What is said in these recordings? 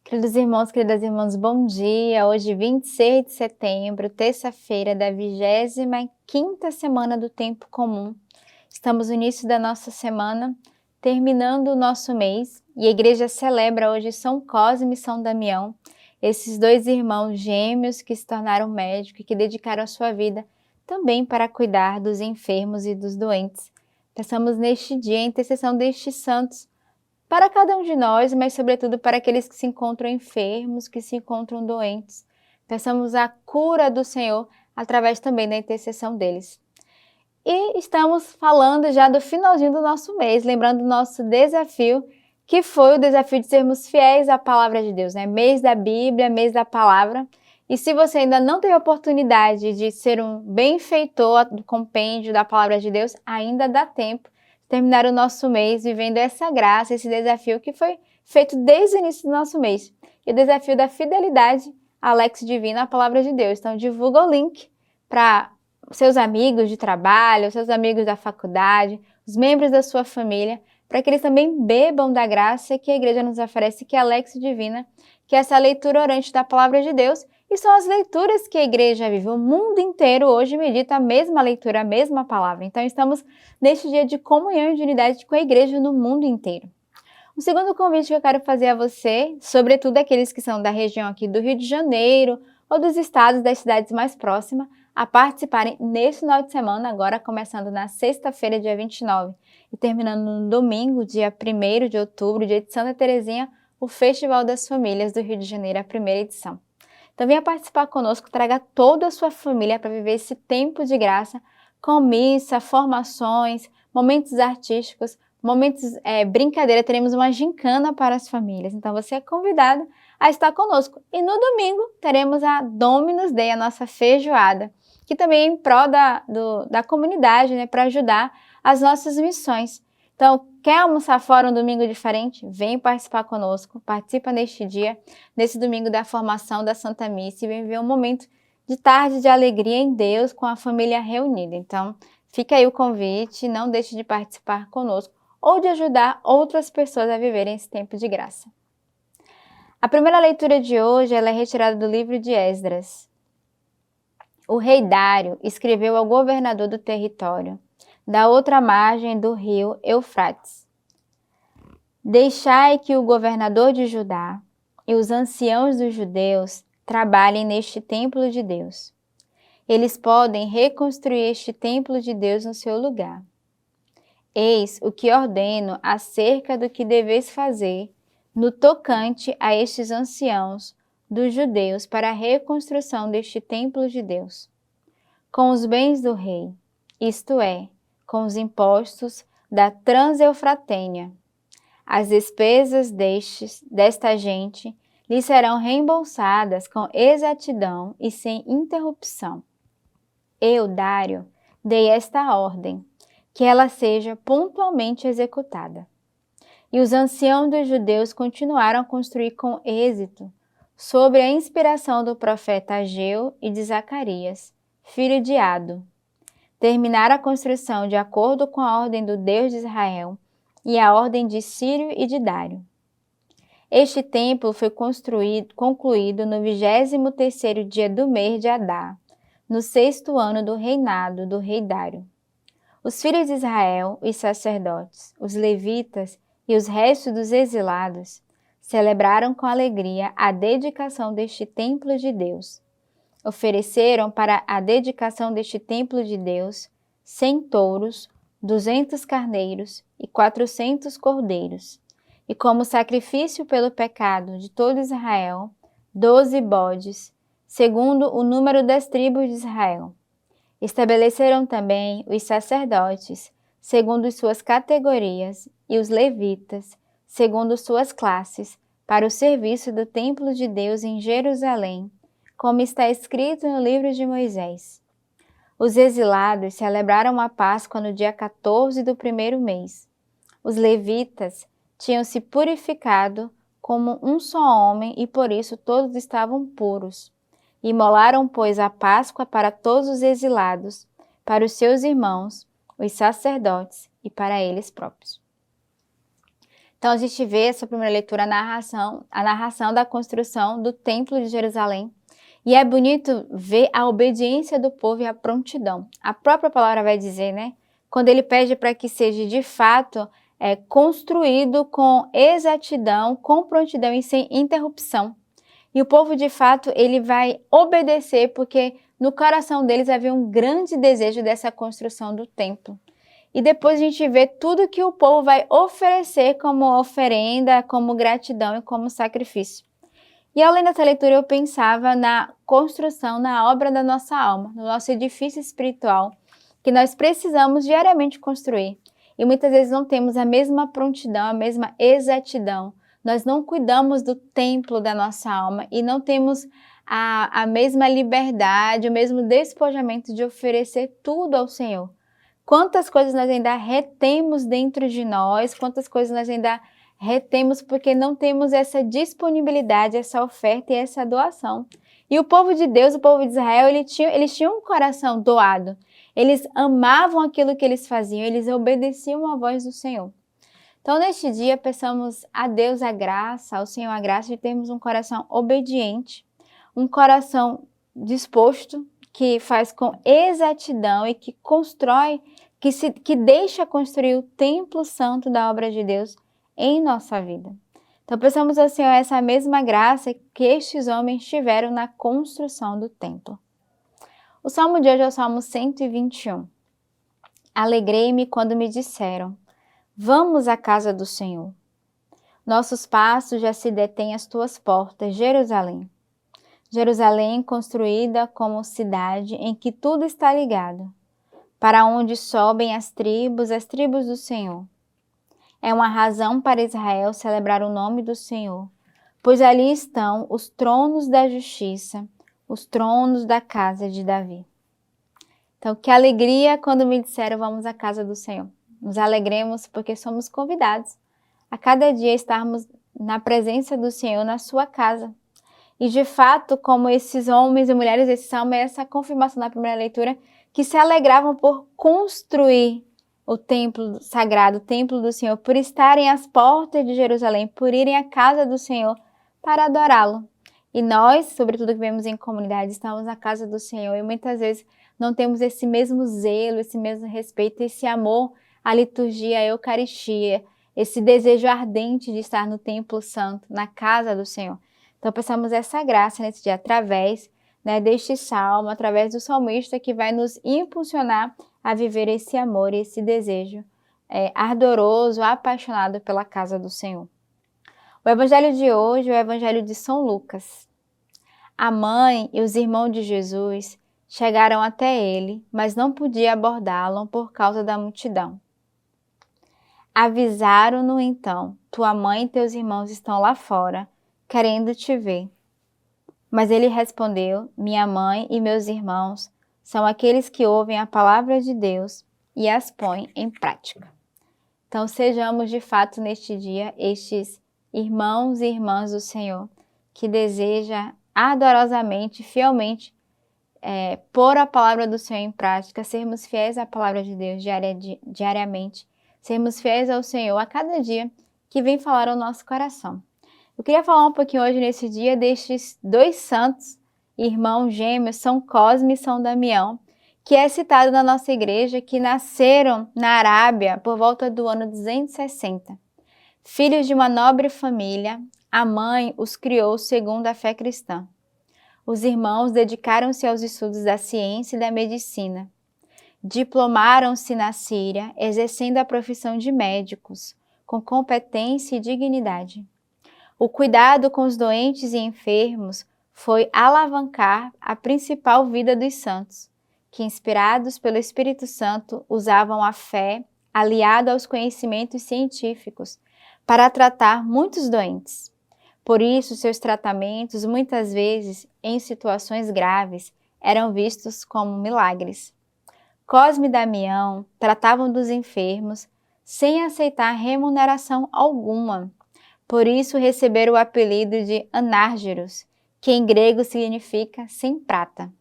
Queridos irmãos, queridas irmãs, bom dia! Hoje, 26 de setembro, terça-feira da 25ª semana do Tempo Comum. Estamos no início da nossa semana, terminando o nosso mês, e a igreja celebra hoje São Cosme e São Damião, esses dois irmãos gêmeos que se tornaram médicos e que dedicaram a sua vida também para cuidar dos enfermos e dos doentes. Peçamos neste dia a intercessão destes santos, para cada um de nós, mas sobretudo para aqueles que se encontram enfermos, que se encontram doentes. Peçamos a cura do Senhor através também da intercessão deles. E estamos falando já do finalzinho do nosso mês, lembrando o nosso desafio, que foi o desafio de sermos fiéis à palavra de Deus, né? Mês da Bíblia, mês da palavra. E se você ainda não teve a oportunidade de ser um benfeitor do compêndio da palavra de Deus, ainda dá tempo terminar o nosso mês vivendo essa graça, esse desafio que foi feito desde o início do nosso mês. E o desafio da fidelidade à Lex Divina, à Palavra de Deus. Então divulga o link para seus amigos de trabalho, seus amigos da faculdade, os membros da sua família, para que eles também bebam da graça que a igreja nos oferece, que é a Lex Divina, que é essa leitura orante da Palavra de Deus. E são as leituras que a igreja vive. O mundo inteiro hoje medita a mesma leitura, a mesma palavra. Então estamos neste dia de comunhão e de unidade com a igreja no mundo inteiro. O segundo convite que eu quero fazer a você, sobretudo aqueles que são da região aqui do Rio de Janeiro ou dos estados das cidades mais próximas, a participarem neste final de semana, agora começando na sexta-feira, dia 29, e terminando no domingo, dia 1º de outubro, dia de Santa Teresinha, o Festival das Famílias do Rio de Janeiro, a primeira edição. Então venha participar conosco, traga toda a sua família para viver esse tempo de graça, com missa, formações, momentos artísticos, momentos brincadeira, teremos uma gincana para as famílias. Então você é convidado a estar conosco. E no domingo teremos a Dominus Day, a nossa feijoada, que também é em prol da comunidade, né, para ajudar as nossas missões. Então, quer almoçar fora um domingo diferente? Vem participar conosco, participa neste dia, nesse domingo da formação da Santa Missa, e vem viver um momento de tarde de alegria em Deus com a família reunida. Então, fica aí o convite, não deixe de participar conosco ou de ajudar outras pessoas a viverem esse tempo de graça. A primeira leitura de hoje ela é retirada do livro de Esdras. O rei Dário escreveu ao governador do território, da outra margem do rio Eufrates: deixai que o governador de Judá e os anciãos dos judeus trabalhem neste templo de Deus. Eles podem reconstruir este templo de Deus no seu lugar. Eis o que ordeno acerca do que deveis fazer no tocante a estes anciãos dos judeus para a reconstrução deste templo de Deus. Com os bens do rei, isto é, com os impostos da Transeufratênia, as despesas desta gente lhes serão reembolsadas com exatidão e sem interrupção. Eu, Dário, dei esta ordem, que ela seja pontualmente executada. E os anciãos dos judeus continuaram a construir com êxito, sob a inspiração do profeta Ageu e de Zacarias, filho de Ado. Terminaram a construção de acordo com a ordem do Deus de Israel e a ordem de Círio e de Dário. Este templo foi concluído no 23º dia do mês de Adar, no 6º ano do reinado do rei Dário. Os filhos de Israel, os sacerdotes, os levitas e os restos dos exilados celebraram com alegria a dedicação deste templo de Deus. Ofereceram para a dedicação deste templo de Deus 100 touros, 200 carneiros e 400 cordeiros, e como sacrifício pelo pecado de todo Israel, 12 bodes, segundo o número das tribos de Israel. Estabeleceram também os sacerdotes, segundo suas categorias, e os levitas, segundo suas classes, para o serviço do templo de Deus em Jerusalém, como está escrito no livro de Moisés. Os exilados celebraram a Páscoa no dia 14 do primeiro mês. Os levitas tinham se purificado como um só homem e por isso todos estavam puros. Imolaram, pois, a Páscoa para todos os exilados, para os seus irmãos, os sacerdotes e para eles próprios. Então a gente vê essa primeira leitura, a narração da construção do Templo de Jerusalém. E é bonito ver a obediência do povo e a prontidão. A própria palavra vai dizer, né? Quando ele pede para que seja de fato construído com exatidão, com prontidão e sem interrupção. E o povo de fato ele vai obedecer porque no coração deles havia um grande desejo dessa construção do templo. E depois a gente vê tudo que o povo vai oferecer como oferenda, como gratidão e como sacrifício. E além dessa leitura eu pensava na construção, na obra da nossa alma, no nosso edifício espiritual, que nós precisamos diariamente construir. E muitas vezes não temos a mesma prontidão, a mesma exatidão. Nós não cuidamos do templo da nossa alma e não temos a mesma liberdade, o mesmo despojamento de oferecer tudo ao Senhor. Quantas coisas nós ainda retemos dentro de nós, quantas coisas nós ainda retemos porque não temos essa disponibilidade, essa oferta e essa doação. E o povo de Deus, o povo de Israel, eles tinham um coração doado. Eles amavam aquilo que eles faziam, eles obedeciam à voz do Senhor. Então, neste dia, peçamos a Deus a graça, ao Senhor a graça de termos um coração obediente, um coração disposto, que faz com exatidão e que constrói, que deixa construir o templo santo da obra de Deus em nossa vida. Então, peçamos ao Senhor essa mesma graça que estes homens tiveram na construção do templo. O salmo de hoje é o Salmo 121. Alegrei-me quando me disseram, vamos à casa do Senhor. Nossos passos já se detêm às tuas portas, Jerusalém. Jerusalém construída como cidade em que tudo está ligado, para onde sobem as tribos do Senhor. É uma razão para Israel celebrar o nome do Senhor, pois ali estão os tronos da justiça, os tronos da casa de Davi. Então, que alegria quando me disseram vamos à casa do Senhor. Nos alegremos porque somos convidados a cada dia estarmos na presença do Senhor na sua casa. E de fato, como esses homens e mulheres desse salmo, é essa confirmação na primeira leitura, que se alegravam por construir o templo sagrado, o templo do Senhor, por estarem às portas de Jerusalém, por irem à casa do Senhor para adorá-lo. E nós, sobretudo que vivemos em comunidade, estamos na casa do Senhor e muitas vezes não temos esse mesmo zelo, esse mesmo respeito, esse amor à liturgia, à Eucaristia, esse desejo ardente de estar no templo santo, na casa do Senhor. Então, peçamos essa graça nesse dia através deste salmo, através do salmista que vai nos impulsionar a viver esse amor, esse desejo ardoroso, apaixonado pela casa do Senhor. O evangelho de hoje é o evangelho de São Lucas. A mãe e os irmãos de Jesus chegaram até ele, mas não podia abordá-lo por causa da multidão. Avisaram-no então, tua mãe e teus irmãos estão lá fora, querendo te ver. Mas ele respondeu, minha mãe e meus irmãos são aqueles que ouvem a palavra de Deus e as põem em prática. Então sejamos de fato neste dia estes irmãos e irmãs do Senhor que deseja ardorosamente, fielmente pôr a palavra do Senhor em prática, sermos fiéis à palavra de Deus diariamente, sermos fiéis ao Senhor a cada dia que vem falar ao nosso coração. Eu queria falar um pouquinho hoje nesse dia destes dois santos, irmãos gêmeos, São Cosme e São Damião, que é citado na nossa igreja, que nasceram na Arábia por volta do ano 260. Filhos de uma nobre família, a mãe os criou segundo a fé cristã. Os irmãos dedicaram-se aos estudos da ciência e da medicina. Diplomaram-se na Síria, exercendo a profissão de médicos, com competência e dignidade. O cuidado com os doentes e enfermos foi alavancar a principal vida dos santos, que, inspirados pelo Espírito Santo, usavam a fé, aliada aos conhecimentos científicos, para tratar muitos doentes. Por isso, seus tratamentos, muitas vezes, em situações graves, eram vistos como milagres. Cosme e Damião tratavam dos enfermos sem aceitar remuneração alguma. Por isso receberam o apelido de anárgeros, que em grego significa sem prata.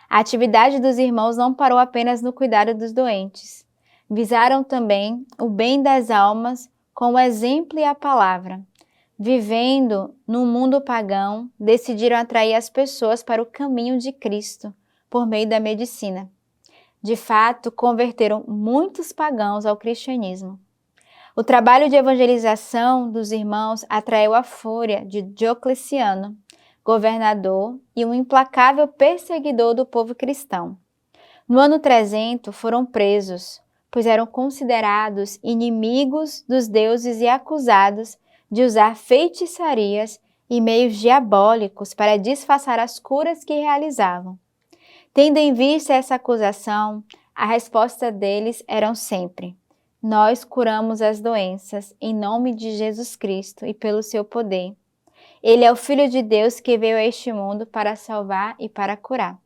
A atividade dos irmãos não parou apenas no cuidado dos doentes. Visaram também o bem das almas com o exemplo e a palavra. Vivendo num mundo pagão, decidiram atrair as pessoas para o caminho de Cristo por meio da medicina. De fato, converteram muitos pagãos ao cristianismo. O trabalho de evangelização dos irmãos atraiu a fúria de Diocleciano, governador e um implacável perseguidor do povo cristão. No ano 300 foram presos, pois eram considerados inimigos dos deuses e acusados de usar feitiçarias e meios diabólicos para disfarçar as curas que realizavam. Tendo em vista essa acusação, a resposta deles era sempre: nós curamos as doenças em nome de Jesus Cristo e pelo seu poder. Ele é o Filho de Deus que veio a este mundo para salvar e para curar.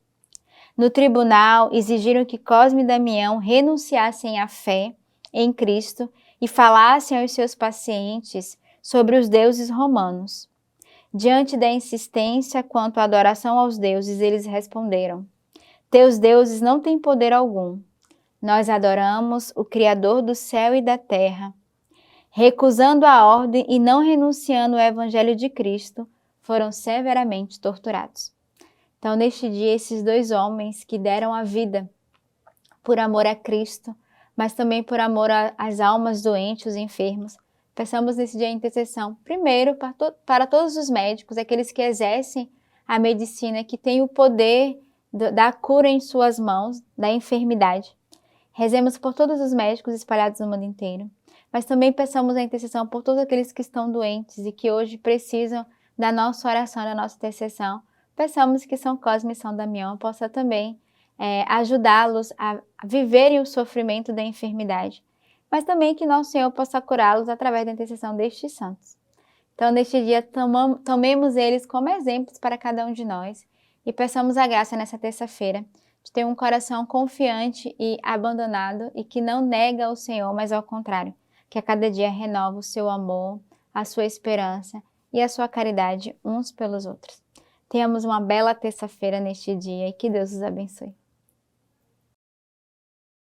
No tribunal, exigiram que Cosme e Damião renunciassem à fé em Cristo e falassem aos seus pacientes sobre os deuses romanos. Diante da insistência quanto à adoração aos deuses, eles responderam: teus deuses não têm poder algum. Nós adoramos o Criador do céu e da terra. Recusando a ordem e não renunciando ao Evangelho de Cristo, foram severamente torturados. Então, neste dia, esses dois homens que deram a vida por amor a Cristo, mas também por amor às almas doentes, os enfermos, peçamos nesse dia a intercessão, primeiro para todos os médicos, aqueles que exercem a medicina, que têm o poder da cura em suas mãos, da enfermidade. Rezemos por todos os médicos espalhados no mundo inteiro, mas também peçamos a intercessão por todos aqueles que estão doentes e que hoje precisam da nossa oração, da nossa intercessão. Peçamos que São Cosme e São Damião possa também ajudá-los a viverem o sofrimento da enfermidade, mas também que Nosso Senhor possa curá-los através da intercessão destes santos. Então, neste dia, tomemos eles como exemplos para cada um de nós e peçamos a graça nessa terça-feira de ter um coração confiante e abandonado e que não nega o Senhor, mas ao contrário, que a cada dia renova o seu amor, a sua esperança e a sua caridade uns pelos outros. Tenhamos uma bela terça-feira neste dia e que Deus os abençoe.